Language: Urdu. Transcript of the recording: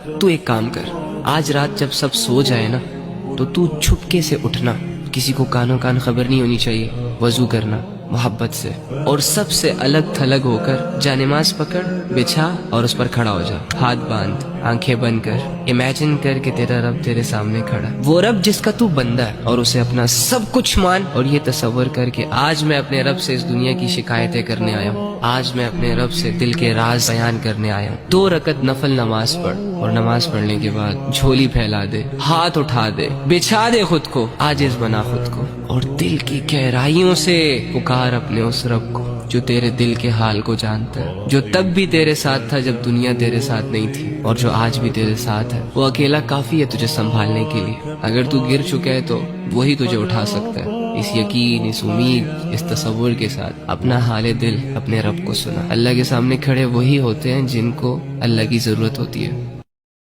تو ایک کام کر، آج رات جب سب سو جائے نا تو تو چھپکے سے اٹھنا، کسی کو کانوں کان خبر نہیں ہونی چاہیے، وضو کرنا محبت سے، اور سب سے الگ تھلگ ہو کر جا نماز پکڑ، بچھا اور اس پر کھڑا ہو جا، ہاتھ باندھ، آنکھیں بند کر، امیجن کر کہ تیرا رب تیرے سامنے کھڑا، وہ رب جس کا تو بندہ ہے، اور اسے اپنا سب کچھ مان، اور یہ تصور کر کہ آج میں اپنے رب سے اس دنیا کی شکایتیں کرنے آیا ہوں، آج میں اپنے رب سے دل کے راز بیان کرنے آیا ہوں۔ 2 رکعت نفل نماز پڑھ، اور نماز پڑھنے کے بعد جھولی پھیلا دے، ہاتھ اٹھا دے، بچھا دے خود کو، عاجز بنا خود کو، اور دل کی گہرائیوں سے پکار اپنے اس رب کو جو تیرے دل کے حال کو جانتا ہے، جو تب بھی تیرے ساتھ تھا جب دنیا تیرے ساتھ نہیں تھی، اور جو آج بھی تیرے ساتھ ہے۔ وہ اکیلا کافی ہے تجھے سنبھالنے کے لیے، اگر تو گر چکا ہے تو وہی تجھے اٹھا سکتا ہے۔ اس یقین، اس امید، اس تصور کے ساتھ اپنا حال دل اپنے رب کو سنا۔ اللہ کے سامنے کھڑے وہی ہوتے ہیں جن کو اللہ کی ضرورت ہوتی ہے۔